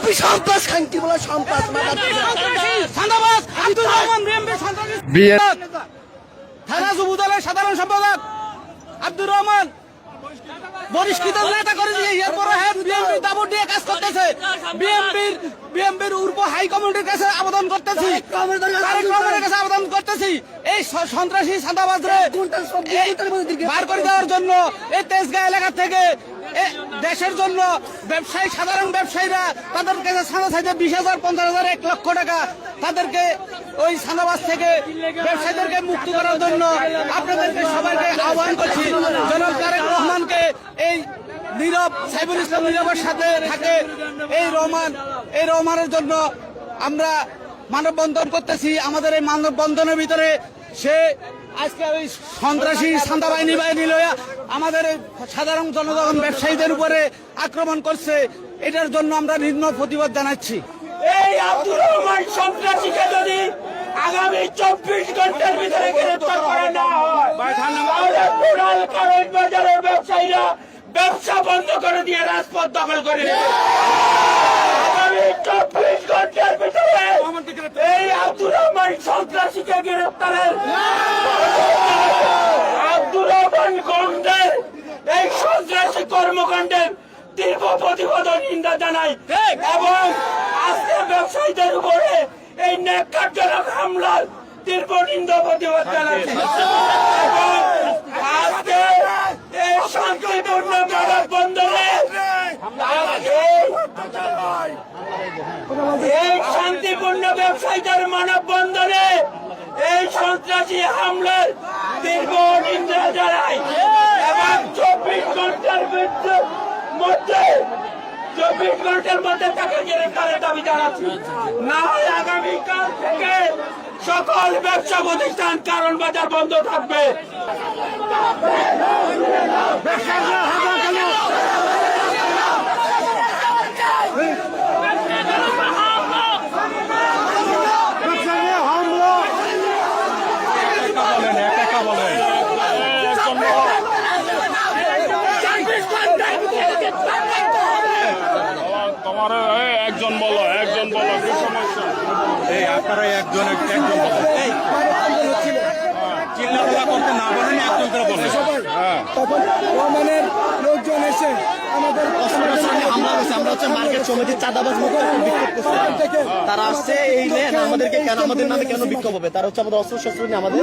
BNP সন্ত্রাস খান্তি বলে সন্ত্রাস সান্দাবাজ আব্দুর রহমান বিএনপি সন্ত্রাসী থানা যুবদলের সাধারণ সম্পাদক আব্দুর রহমান বহিষ্কৃত নেতা করে দিয়ে এরপরে বিএনপি দাবর দিয়ে কাজ করতেছে। বিএনপির উর্ব হাইকমান্ডের কাছে আবেদন করতেছি, কাছে আবেদন করতেছি এই সন্ত্রাসী চাঁদাবাজরে বার করে দেওয়ার জন্য। এই তেজগাঁ এলাকা থেকে দেশের জন্য ব্যবসায়ী, সাধারণ ব্যবসায়ীরা তাদের কাছে চাঁদা চাইতে 20,000, 50,000, 1 লক্ষ টাকা তাদেরকে ওই চাঁদাবাজ থেকে ব্যবসায়ীদেরকে মুক্ত করার জন্য আপনাদেরকে সবাইকে আহ্বান করছি। জনাব তারেক রহমানকে এই নীরব সাইফুল ইসলাম নীরবের সাথে থাকে এই রহমানের জন্য আমরা মানববন্ধন করতেছি। আমাদের এই মানববন্ধনের ভিতরে সে আজকে ওই সন্ত্রাসী চাঁদা বাহিনী লইয়া আমাদের সাধারণ জনগণ ব্যবসায়ীদের উপরে আক্রমণ করছে। এটার জন্য আমরা নিম্ন প্রতিবাদ জানাচ্ছি। এই আব্দুর রহমান সন্ত্রাসীকে যদি আগামী 24 ঘন্টার ভিতরে গ্রেফতার করা না হয় তাহলে টোটাল কারেন্ট বাজারের ব্যবসায়ীরা ব্যবসা বন্ধ করে দিয়ে রাজপথ দখল করে নেবে। আগামী 24 ঘন্টার ভিতরে এই আব্দুর রহমান সন্ত্রাসীকে গ্রেফতারের আব্দুর রহমান গন্ডের এই সন্ত্রাসী কর্মকাণ্ডের তীব্র প্রতিবাদ ও নিন্দা জানাই এবং আজকে ব্যবসায়ীদের উপরে এই ন্যাক্কারজনক হামলার তীব্র নিন্দা প্রতিবাদ জানাচ্ছি এবং আজকে এই শান্তিপূর্ণ মানববন্ধনে এই শান্তিপূর্ণ ব্যবসায়ীদের মানববন্ধনে এই সন্ত্রাসী হামলার তীব্র নিন্দা জানাই এবং 24 ঘন্টার মধ্যে 24 ঘন্টার মধ্যে তাকে গ্রেফতারের দাবি জানাচ্ছি। না হয় আগামীকাল থেকে সকল ব্যবসা প্রতিষ্ঠান কারণ বাজার বন্ধ থাকবে। তোমার একজন বলো কি সমস্যা? এই আপনারা একজন বলো, চিল্লাপাল্লা করতে না বলেন, একজন করে বলেন। তখন রহমানের লোকজন এসে আমাদের আমরা হচ্ছে মার্কেট সমিতির চাঁদাবাজ মুক্ত বিক্ষোভ করছি। তারা আসছে এই নেন আমাদেরকে কেন, আমাদের নামে কেন বিক্ষোভ হবে? তারা হচ্ছে আমাদের অস্ত্র শস্ত্র নিয়ে আমাদের